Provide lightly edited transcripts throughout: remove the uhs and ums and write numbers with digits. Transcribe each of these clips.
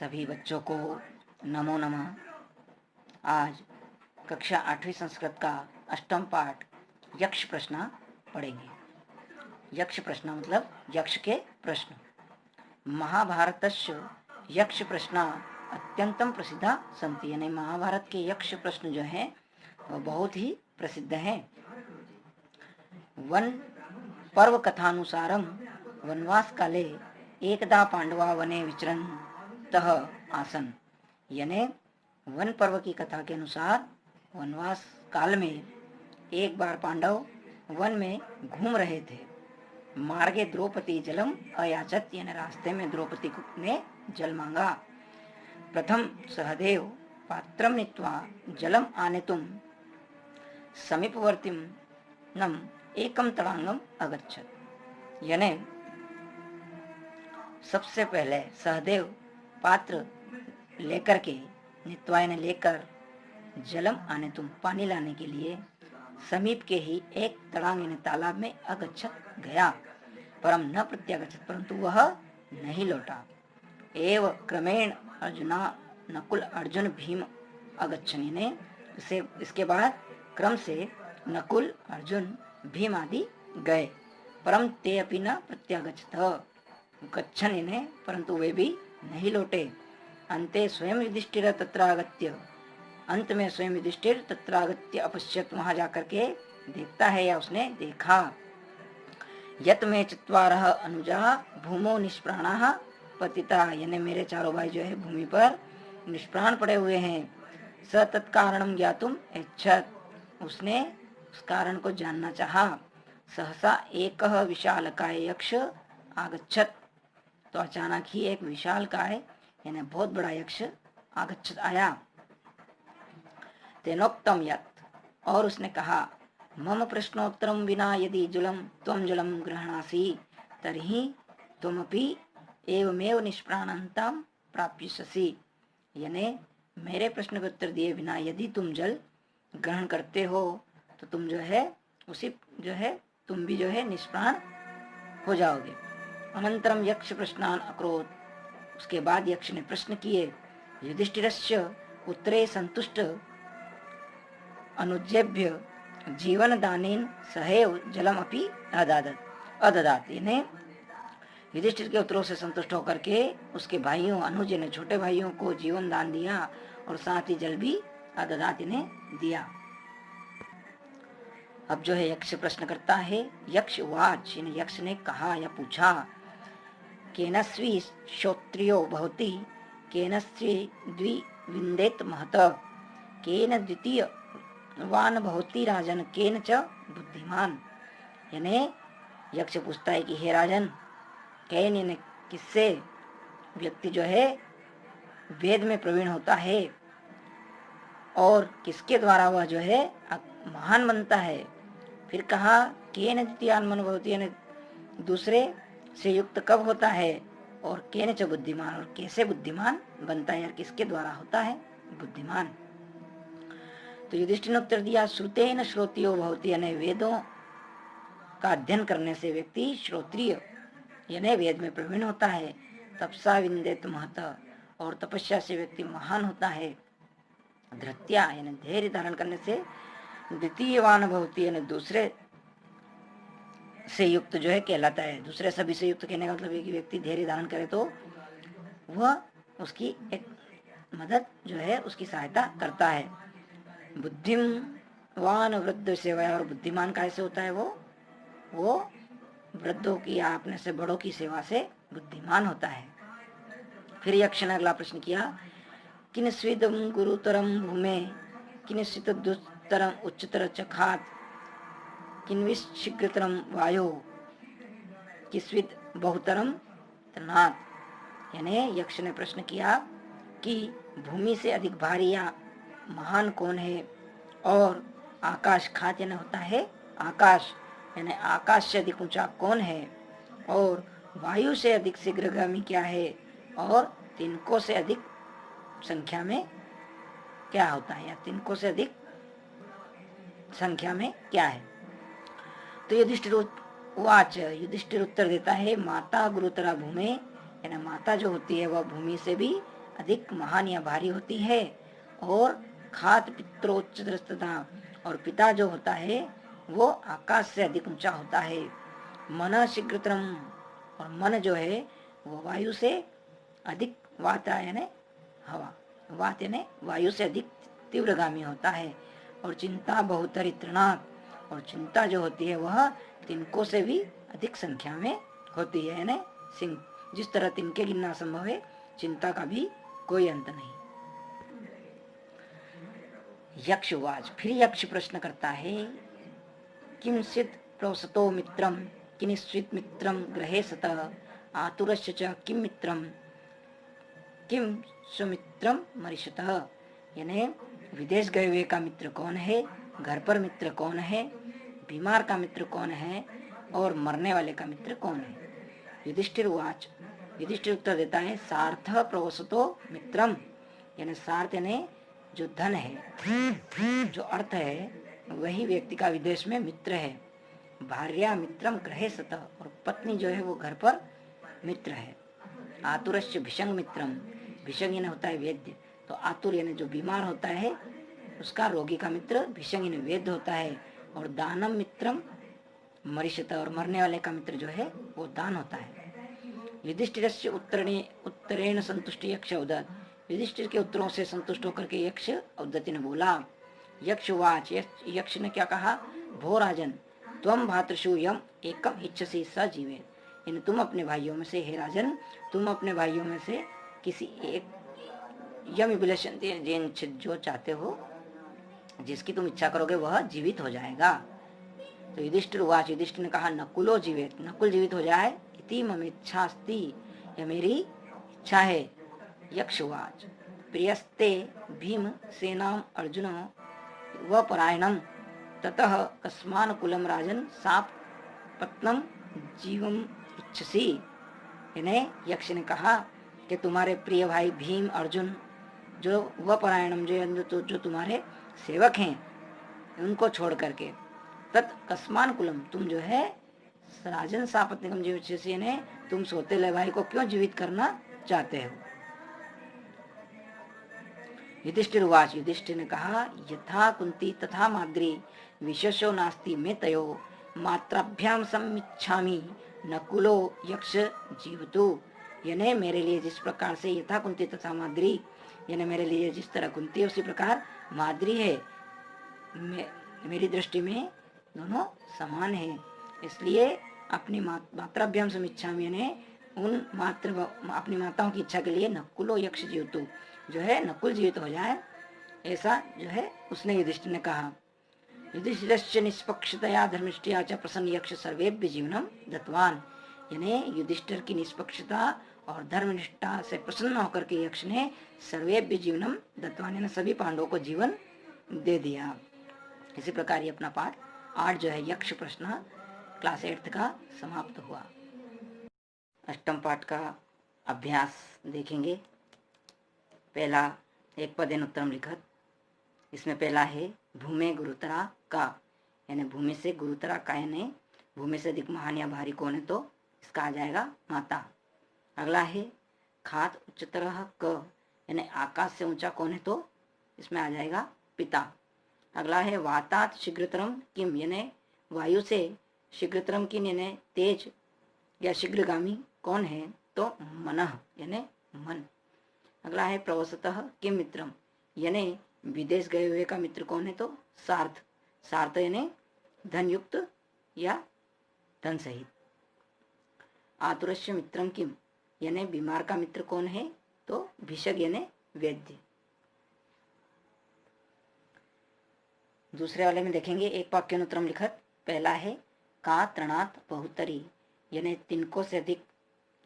सभी बच्चों को नमो नमः। आज कक्षा 8वीं संस्कृत का अष्टम पाठ यक्ष प्रश्न पढ़ेंगे। यक्ष प्रश्न मतलब यक्ष के प्रश्न। महाभारतस्य यक्ष प्रश्न अत्यंतम प्रसिद्धा सन्ति, यानी महाभारत के यक्ष प्रश्न जो हैं वह बहुत ही प्रसिद्ध हैं। वन पर्व कथानुसारम वनवास काले एकदा पांडवा वने विचरन्तः आसन, यानी वन पर्व की कथा के अनुसार वनवास काल में एक बार पांडव वन में घूम रहे थे। मार्गे द्रौपदी जलम अयाचत, यानी रास्ते में द्रौपदी ने जल मांगा। प्रथम सहदेव पात्रम नीत्वा जलम आनेतुम समीपवर्तीम नम एकम तड़ांगम अगच्छत, यानी सबसे पहले सहदेव पात्र लेकर के नित्वा ने लेकर जलम आने तुम पानी लाने के लिए समीप के ही एक तड़ांग यानी तालाब में अगच्छत गया, परम न प्रत्यागच्छत, परंतु वह नहीं लौटा। एव क्रमेण अर्जुना नकुल अर्जुन भीम अगच्छन, यानी इसके बाद क्रम से नकुल अर्जुन भीम आदि गए। परम ते अपि न प्रत्यागच्छत, गच्छन इन्हें परंतु वे भी नहीं लौटे। अंते स्वयं युधिष्ठिर तत्रागत्य, अंत में स्वयं युधिष्ठिर तत्रागत्य अपश्यत, वहां जाकर के देखता है या उसने देखा। यत में चत्वारः अनुजा भूमो निष्प्राणाः पतिता, यानी मेरे चारों भाई जो है भूमि पर निष्प्राण पड़े हुए हैं। स तत्कारणम ज्ञातुम इच्छत, उसने उस कारण को जानना चाहा। सहसा एकः विशालकाय यक्ष आगच्छत, तो अचानक ही एक विशालकाय यानी बहुत बड़ा यक्ष आगच्छत आया। तेनोक्तम यत्, और उसने कहा, मम प्रश्नोत्तरम विना यदि जलम त्वं जलम गृह्णासि तर्हि त्वमपि एवमेव निष्प्राणन्ताम प्राप्स्यसि, यानी मेरे प्रश्न का उत्तर दिए बिना यदि तुम जल ग्रहण करते हो तो तुम जो है तुम भी जो है निष्प्राण हो जाओगे। अनंतरम यक्ष प्रश्नान अकरोत्, उसके बाद यक्ष ने प्रश्न किए। युधिष्ठिरस्य उत्तरे संतुष्ट अनुजेभ्य जीवन दानेन सहैव जलम अपि अददात, यानी युधिष्ठिर के उत्तरों से संतुष्ट होकर के उसके भाइयों अनुज ने छोटे भाइयों को जीवन दान दिया और साथ ही जल भी अददात ने दिया। अब जो है यक्ष प्रश्न करता है। यक्ष वाच, यक्ष ने कहा या पूछा, केनस्वी श्रोत्रियो भवति केनस्वी द्विविन्देत महत, केन द्वितीय वान भवति राजन केन च बुद्धिमान, यानी यक्ष पूछता है कि हे राजन, कैन यानी किससे व्यक्ति जो है वेद में प्रवीण होता है और किसके द्वारा वह जो है महान बनता है। फिर कहा केन द्वितीयान मन भवति, यानी दूसरे से युक्त कब होता है, और केन च बुद्धिमान, और कैसे बुद्धिमान बनता है, यार किसके द्वारा होता है बुद्धिमान। तो युधिष्ठिर ने उत्तर दिया, श्रुतेन श्रोत्रियो भवति, यानी वेदों का अध्ययन करने से व्यक्ति श्रोत्रिय यानी वेद में प्रवीण होता है। तपसा विन्देत महत, और तपस्या से व्यक्ति महान होता है। धृत्या यानी धैर्य धारण करने से द्वितीयवान भवति, यानी दूसरे से युक्त जो है कहलाता है। दूसरे सभी से युक्त कहने का मतलब है कि व्यक्ति धैर्य धारण करे तो वह उसकी एक मदद जो है उसकी सहायता करता है। बुद्धिमान वृद्ध सेवा, और बुद्धिमान कैसे होता है, वो वृद्धों की या अपने से बड़ों की सेवा से बुद्धिमान होता है। फिर यक्ष ने अगला प्रश्न किया, किन स्विदम गुरुतरम भूमे किन स्वित दुस्तरम उच्चतर चखात किन्वित शीघ्रतरम वायो किस्वित बहुतरम तनात, यानी यक्ष ने प्रश्न किया कि भूमि से अधिक भारी या महान कौन है, और आकाश खात यानी होता है आकाश, यानी आकाश से अधिक ऊंचा कौन है, और वायु से अधिक शीघ्रगामी क्या है, और तिनकों से अधिक संख्या में क्या होता है, या तिनकों से अधिक संख्या में क्या है। तो युधिष्ठिर वाच, युधिष्ठिर उत्तर देता है, माता गुरुतरा भूमि, यानी माता जो होती है वह भूमि से भी अधिक महान या भारी होती है, और खात पित्रोच्चतरस्तथा, और पिता जो होता है वो आकाश से अधिक ऊंचा होता है। मन शीघ्रतरम, और मन जो है वो वायु से अधिक, वाता यानी हवा, वात यानी वायु से अधिक तीव्रगामी होता है। और चिंता बहुतरी तृणात्, और चिंता जो होती है वह तिनकों से भी अधिक संख्या में होती है, यानी जिस तरह तिनके गिनना संभव है, चिंता का भी कोई अंत नहीं। यक्षवाच, फिर यक्ष प्रश्न करता है, किंचित् प्रवसतो मित्रम किनिश्चित् मित्रम गृहे सतः आतुरस्य च किम मित्रम किम सुमित्रम मरिषतः, यानी विदेश गए हुए का मित्र कौन है, घर पर मित्र कौन है, बीमार का मित्र कौन है, और मरने वाले का मित्र कौन है। युधिष्ठिर वाच, युधिष्ठिर उत्तर देता है, सार्थ प्रवसतो मित्रम, यानी सार्थ यानी जो धन है, जो अर्थ है, वही व्यक्ति का विदेश में मित्र है। भार्या मित्रम गृहे सतः, और पत्नी जो है वो घर पर मित्र है। आतुरस्य भिषंग मित्रम, भिषंग यानी होता है वैद्य, तो आतुर यानी जो बीमार होता है उसका रोगी का मित्र भिषंग यानी वैद्य होता है। और दानम मित्रम मरिषत, और मरने वाले का मित्र जो है वो दान होता है। युधिष्ठिरस्य उत्तरेण संतुष्ट यक्ष उदत, युधिष्ठिर के उत्तरों से संतुष्ट होकर के यक्ष उद्दति ने बोला। यक्षवाच, यक्ष ने क्या कहा, भो राजन त्वम भातृषु यम एकम इच्छसि स जीवे, यानी तुम अपने भाइयों में से, हे राजन तुम अपने भाइयों में से किसी एक यम अभिलषण जो चाहते हो, जिसकी तुम इच्छा करोगे वह जीवित हो जाएगा। तो युधिष्ठिर वाच, युधिष्ठिर ने कहा, नकुलो जीवित, नकुल जीवित हो जाए, इति मम इच्छा अस्ति, यह मेरी इच्छा है। यक्षवाच, प्रियस्ते भीम सेनाम अर्जुन व परायणम ततः कस्मान कुलम राजन साप पत्नम जीवम इच्छसी, यानी यक्ष ने कहा कि तुम्हारे प्रिय भाई भीम अर्जुन जो व परायणम जो तुम्हारे सेवक हैं उनको छोड़ करके, तत् कस्मान कुलम, तुम जो है राजन सापत्निकम जीवित ने, तुम सौतेले भाई को क्यों जीवित करना चाहते हो। युधिष्ठिर वाच, युधिष्ठिर ने कहा, यथा कुंती तथा माद्री विशेषो नास्ति में तयो मात्राभ्याम समिच्छामि नकुलो यक्ष जीवतु, यानी मेरे लिए जिस प्रकार से यथा कुंती तथा माद्री, यानी मेरे लिए जिस तरह कुंती उसी प्रकार माद्री है, मेरी दृष्टि में दोनों समान है, इसलिए अपनी मात्राभ्याम समिच्छामि, यानी उन अपनी माताओं की इच्छा के लिए नकुलो यक्ष जीवतु, जो है नकुल जीवित हो जाए, ऐसा जो है उसने युधिष्ठिर ने कहा। युधिष्ठिरस्य निष्पक्षतया धर्मिष्ठया च प्रसन्न यक्ष सर्वेभ्य जीवनम दत्तवान, यानी युधिष्ठिर की निष्पक्षता और धर्मनिष्ठा से प्रसन्न होकर के यक्ष ने सर्वेभ्य जीवनम दत्तवान, यानी सभी पांडवों को जीवन दे दिया। इसी प्रकार ये अपना पाठ 8 जो है यक्ष प्रश्न क्लास 8 का समाप्त हुआ। अष्टम पाठ का अभ्यास देखेंगे। पहला एक पदेन उत्तरम लिखत, इसमें पहला है भूमे गुरुतरा का, यानी भूमि से गुरुतरा का, यानी भूमि से अधिक महान या भारी कौन है, तो इसका आ जाएगा माता। अगला है खात उच्चतरः क, यानी आकाश से ऊंचा कौन है, तो इसमें आ जाएगा पिता। अगला है वातात शीघ्रतरम किम, यानी वायु से शीघ्रतरम किम, यानी तेज या शीघ्रगामी कौन है, तो मनः, यानी मन। अगला है प्रवसतः किम मित्रम, यानी विदेश गए हुए का मित्र कौन है, तो सार्थ, सार्थ यानी धन युक्त या धन सहित। आतुरस्य मित्रम किम, यानी बीमार का मित्र कौन है, तो भिषक यानी वैद्य। दूसरे वाले में देखेंगे एक वाक्यानुत्तरम लिखत, पहला है का तृणात् बहुतरी, यानी तिनको से अधिक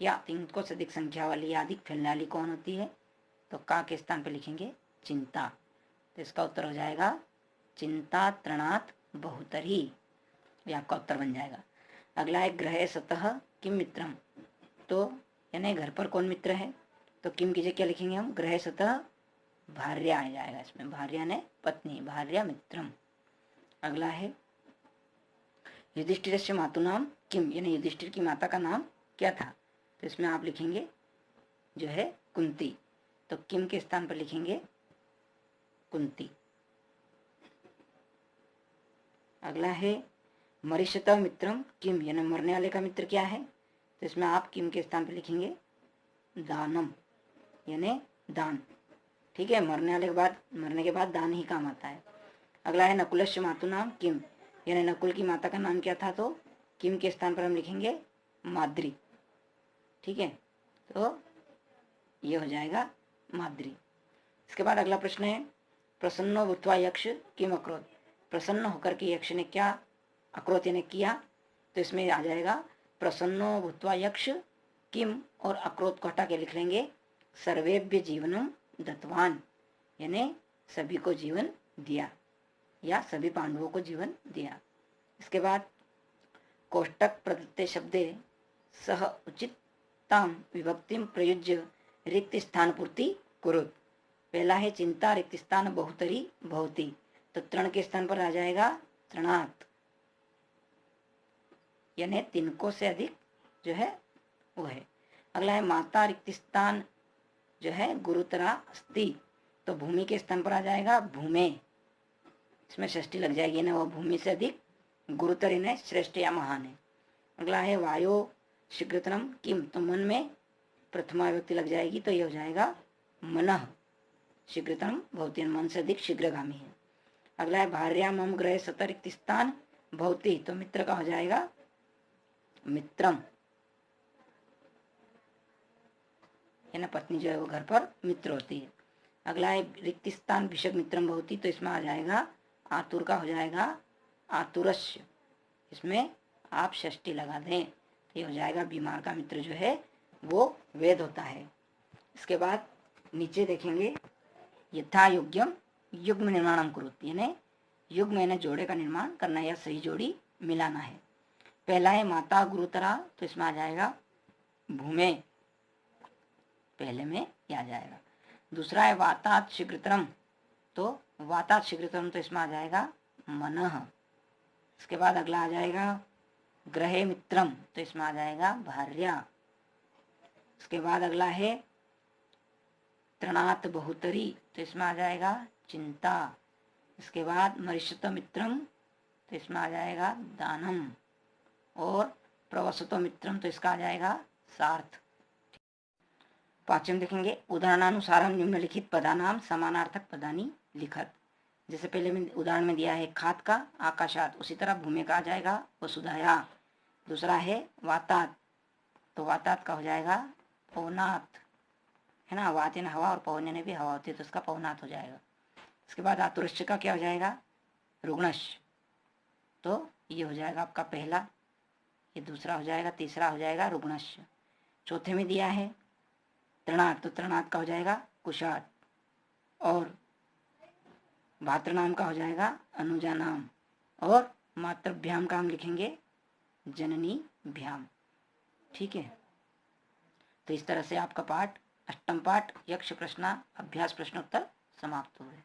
या तिनको से अधिक संख्या वाली या अधिक फैलने वाली कौन होती है, तो का के स्थान पर लिखेंगे चिंता, तो इसका उत्तर हो जाएगा चिंता तृणात् बहुतरी, ये आपका उत्तर बन जाएगा। अगला है ग्रहे सतः किम मित्रम, तो यानी घर पर कौन मित्र है, तो किम की जगह क्या लिखेंगे हम, ग्रहे सतः भार्या आ जाएगा, इसमें भार्या ने पत्नी, भार्या मित्रम। अगला है युधिष्ठिरस्य मातुनाम किम, यानी युधिष्ठिर की माता का नाम क्या था, तो इसमें आप लिखेंगे जो है कुंती। तो किम के स्थान पर लिखेंगे कुंती। अगला है मरिष्यत मित्रम किम, यानी मरने वाले का मित्र क्या है, तो इसमें आप किम के स्थान पर लिखेंगे दानम, यानी दान। ठीक है, मरने के बाद दान ही काम आता है। अगला है नकुलस्य मातु नाम किम, यानी नकुल की माता का नाम क्या था, तो किम के स्थान पर हम लिखेंगे माद्री। ठीक है, तो ये हो जाएगा माद्री। इसके बाद अगला प्रश्न है प्रसन्नो भूत्वा यक्ष किम अक्रोध, प्रसन्न होकर के यक्ष ने क्या अक्रोध यानी किया, तो इसमें आ जाएगा प्रसन्नो भूत्वा यक्ष किम, और अक्रोध को हटा के लिख लेंगे सर्वेभ्य जीवनम दत्तवान, यानी सभी को जीवन दिया या सभी पांडवों को जीवन दिया। इसके बाद कोष्टक प्रदत्ते शब्दे सह उचिताम विभक्तिम प्रयुज्य रिक्त स्थान पूर्ति कुरुत। पहला है चिंता रिक्त स्थान बहुतरी बहुती, तो तृण के स्थान पर आ जाएगा तृणात्, यानी तिनको से अधिक जो है वो है। अगला है माता रिक्त स्थान जो है गुरुतरा अस्ति, तो भूमि के स्थान पर आ जाएगा भूमे, इसमें षष्ठी लग जाएगी ना, वो भूमि से अधिक गुरुतर इन्हें श्रेष्ठ या महान है। अगला है वायो शीघ्रतरम किम, तो मन में प्रथमा विभक्ति लग जाएगी, तो ये हो जाएगा मनः शीघ्रतरम भवती, मन से अधिक शीघ्रगामी है। अगला है भार्या मम ग्रह सतरिक्त स्थान भवती, तो मित्र का हो जाएगा मित्रम, है ना, पत्नी जो है वो घर पर मित्र होती है। अगला है रिक्त स्थान भिषक मित्रम भवती, तो इसमें आ जाएगा आतुर का हो जाएगा आतुरस्य, इसमें आप षष्ठी लगा दें, तो ये हो जाएगा बीमार का मित्र जो है वो वेद होता है। इसके बाद नीचे देखेंगे यथा योग्यम युग्म निर्माणम कुरुत, यानी युग्म यानी जोड़े का निर्माण करना या सही जोड़ी मिलाना है। पहला है माता गुरुतरा, तो इसमें आ जाएगा भूमे, पहले में आ जाएगा। दूसरा है वातात शीघ्रतरम, तो वातात शीघ्रतरम, तो इसमें आ जाएगा मनः। इसके बाद अगला आ जाएगा ग्रहे मित्रम, तो इसमें आ जाएगा भार्या। इसके बाद अगला है तृणात बहुतरी, तो इसमें आ जाएगा चिंता। इसके बाद मरिष्यत मित्रम, तो इसमें आ जाएगा दानम, और प्रवसतो मित्रम, तो इसका आ जाएगा सार्थ। पांचवें देखेंगे उदाहरणानुसार निम्नलिखित पदानाम समानार्थक पदानी लिखत। जैसे पहले में उदाहरण में दिया है खात का आकाशात, उसी तरह भूमि का आ जाएगा वसुधाया। दूसरा है वातात, तो वातात का हो जाएगा पवनात्, है ना, वात यानी हवा और पवन यानी भी हवा होती है, तो उसका पवनात् हो जाएगा। इसके बाद आतुरश्य का क्या हो जाएगा रुग्णश्य, तो ये हो जाएगा आपका पहला, ये दूसरा हो जाएगा, तीसरा हो जाएगा रुग्णश्य। चौथे में दिया है तृणात्, तो तृणात् का हो जाएगा कुशात्, और भातृनाम का हो जाएगा अनुजा नाम, और मातृभ्याम का हम लिखेंगे जननी भ्याम। ठीक है, तो इस तरह से आपका पाठ अष्टम पाठ यक्ष प्रश्न अभ्यास प्रश्नोत्तर समाप्त हो गए।